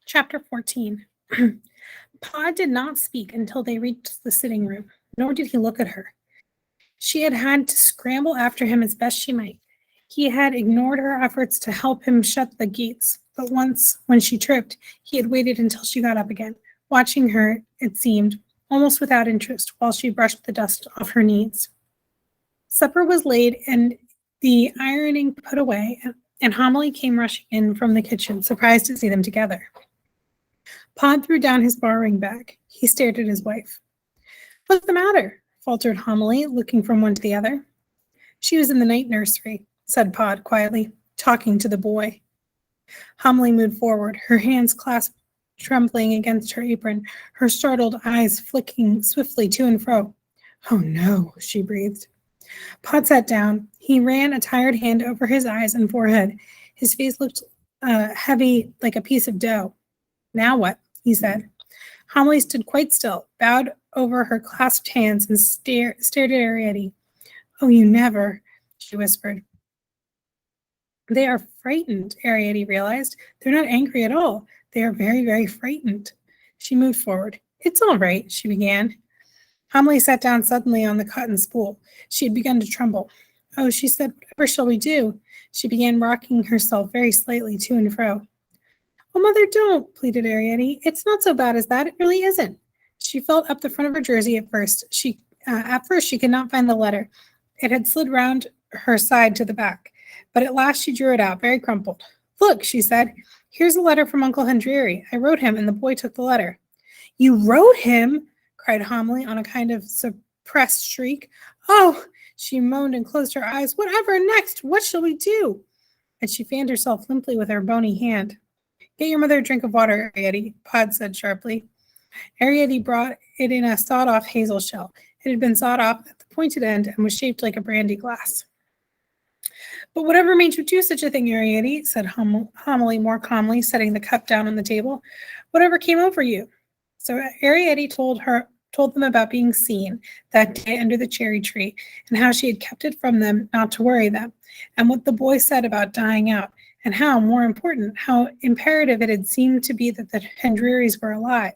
Chapter 14. Pod did not speak until they reached the sitting room, nor did he look at her. She had had to scramble after him as best she might. He had ignored her efforts to help him shut the gates, but once, when she tripped, he had waited until she got up again, watching her, it seemed, almost without interest, while she brushed the dust off her knees. Supper was laid and the ironing put away, and Homily came rushing in from the kitchen, surprised to see them together. Pod threw down his borrowing bag. He stared at his wife. "What's the matter?" faltered Homily, looking from one to the other. "She was in the night nursery," said Pod quietly, talking to the boy. Homily moved forward, her hands clasped, trembling against her apron, her startled eyes flicking swiftly to and fro. "Oh no," she breathed. Pod sat down. He ran a tired hand over his eyes and forehead. His face looked heavy like a piece of dough. "Now what?" he said. Homily stood quite still, bowed over her clasped hands, and stared at Arrietty. "Oh, you never," she whispered. "They are frightened," Arrietty realized. "They're not angry at all. They are very, very frightened." She moved forward. "It's all right," she began. Homily sat down suddenly on the cotton spool. She had begun to tremble. "Oh," she said, "whatever shall we do?" She began rocking herself very slightly to and fro. "Oh, Mother, don't," pleaded Arrietty. "It's not so bad as that. It really isn't." She felt up the front of her jersey at first. At first she could not find the letter. It had slid round her side to the back, but at last she drew it out, very crumpled. "Look," she said, "here's a letter from Uncle Hendry. I wrote him, and the boy took the letter." "You wrote him?" cried Homily on a kind of suppressed shriek. "Oh!" she moaned and closed her eyes. "Whatever next? What shall we do?" And she fanned herself limply with her bony hand. "Get your mother a drink of water, Arrietty," Pod said sharply. Arrietty brought it in a sawed-off hazel shell. It had been sawed off at the pointed end and was shaped like a brandy glass. "But whatever made you do such a thing, Arrietty?" said Homily more calmly, setting the cup down on the table. "Whatever came over you?" So Arrietty told them about being seen that day under the cherry tree, and how she had kept it from them not to worry them, and what the boy said about dying out, and how, more important, how imperative it had seemed to be that the Hendrys were alive.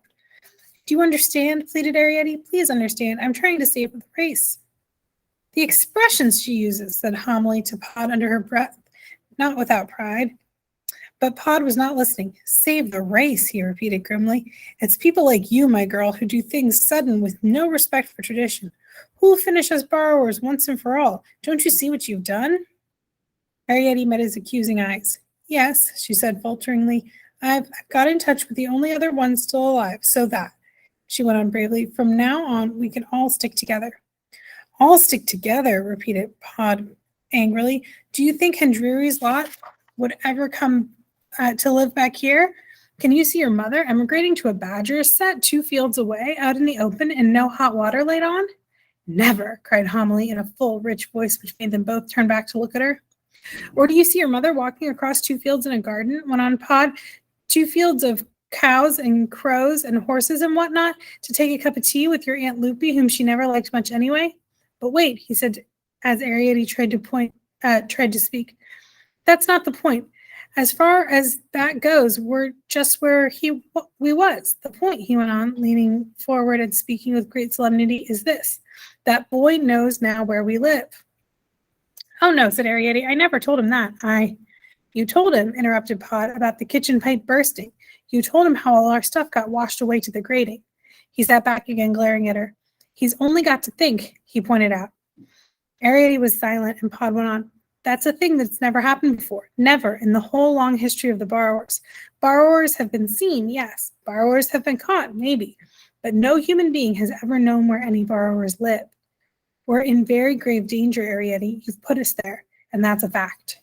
"Do you understand?" pleaded Arrietty. "Please understand. I'm trying to save the race." "The expressions she uses," said Homily to Pod under her breath, not without pride. But Pod was not listening. "Save the race," he repeated grimly. "It's people like you, my girl, who do things sudden with no respect for tradition. Who'll finish us borrowers once and for all? Don't you see what you've done?" Arrietty met his accusing eyes. "Yes," she said falteringly. I've got in touch with the only other one still alive, so that," she went on bravely, "from now on we can all stick together." "All stick together," repeated Pod angrily. "Do you think Hendry's lot would ever come to live back here? Can you see your mother emigrating to a badger set 2 fields away, out in the open, and no hot water laid on?" "Never," cried Homily in a full, rich voice which made them both turn back to look at her. "Or do you see your mother walking across 2 fields in a garden?" went on Pod. "2 fields of cows and crows and horses and whatnot, to take a cup of tea with your Aunt Lupi, whom she never liked much anyway?" "But wait," he said, as Arrietty tried to speak. "That's not the point. As far as that goes, we're just where we was. The point," he went on, leaning forward and speaking with great solemnity, "is this. That boy knows now where we live." "Oh, no," said Arrietty. "I never told him that. You told him," interrupted Pod, "about the kitchen pipe bursting. You told him how all our stuff got washed away to the grating." He sat back again, glaring at her. "He's only got to think," he pointed out. Arrietty was silent, and Pod went on. "That's a thing that's never happened before. Never in the whole long history of the borrowers. Borrowers have been seen, yes. Borrowers have been caught, maybe. But no human being has ever known where any borrowers live. We're in very grave danger, Arrietty. You've put us there, and that's a fact."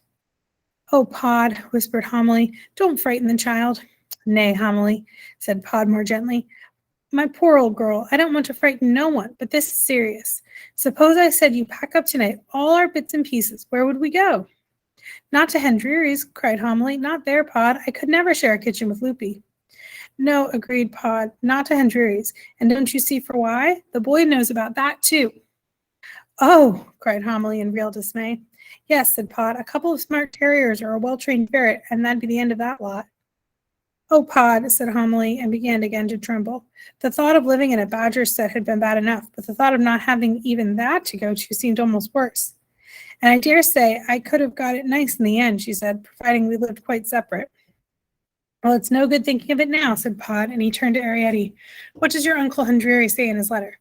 "Oh, Pod," whispered Homily, "don't frighten the child." "Nay, Homily," said Pod more gently. "My poor old girl, I don't want to frighten no one, but this is serious. Suppose I said you pack up tonight all our bits and pieces, where would we go?" "Not to Hendry's," cried Homily. "Not there, Pod. I could never share a kitchen with Lupi." "No," agreed Pod, "not to Hendry's. And don't you see for why? The boy knows about that, too." "Oh," cried Homily in real dismay. "Yes," said Pod, "a couple of smart terriers or a well-trained ferret, and that'd be the end of that lot." Oh, Pod, said Homily, and began again to tremble. The thought of living in a badger set had been bad enough, but the thought of not having even that to go to seemed almost worse. And I dare say I could have got it nice in the end, she said, providing we lived quite separate. Well, it's no good thinking of it now, said Pod, and he turned to Arrietty. What does your Uncle Hundreri say in his letter?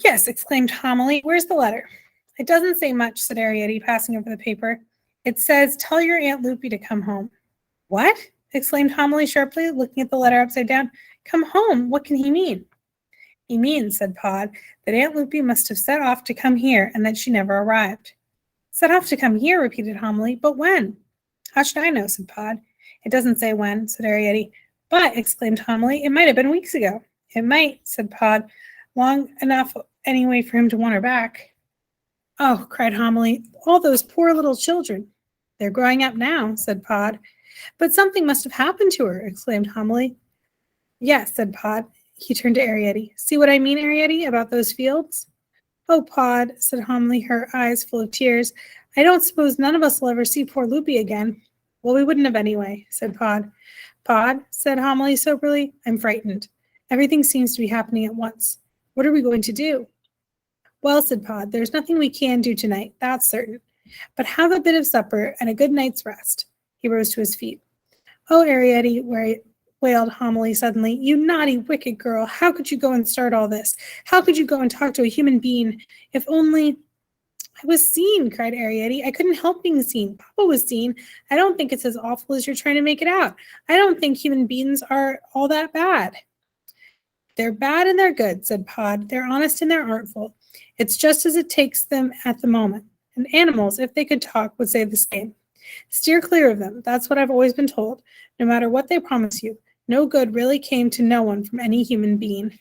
Yes, exclaimed Homily. Where's the letter? It doesn't say much, said Arrietty, passing over the paper. It says, tell your Aunt Lupi to come home. What? Exclaimed Homily sharply, looking at the letter upside down. Come home? What can he mean? He means, said Pod, that Aunt Lupi must have set off to come here and that she never arrived. Set off to come here, repeated Homily. But when? How should I know, said Pod. It doesn't say when, said Arrietty. But, exclaimed Homily, it might have been weeks ago. It might, said Pod, long enough anyway for him to want her back. Oh, cried Homily, all those poor little children. They're growing up now, said Pod. But something must have happened to her, exclaimed Homily. Yes, said Pod. He turned to Arrietty. See what I mean, Arrietty, about those fields? Oh, Pod, said Homily, her eyes full of tears. I don't suppose none of us will ever see poor Lupi again. Well, we wouldn't have anyway, said Pod. Pod, said Homily soberly, I'm frightened. Everything seems to be happening at once. What are we going to do? Well, said Pod, there's nothing we can do tonight, that's certain. But have a bit of supper and a good night's rest. He rose to his feet. Oh, Arrietty, wailed Homily suddenly, you naughty, wicked girl, how could you go and start all this? How could you go and talk to a human being? If only... I was seen, cried Arrietty. I couldn't help being seen. Papa was seen. I don't think it's as awful as you're trying to make it out. I don't think human beings are all that bad. They're bad and they're good, said Pod. They're honest and they're artful. It's just as it takes them at the moment. And animals, if they could talk, would say the same. Steer clear of them. That's what I've always been told. No matter what they promise you, no good really came to no one from any human being.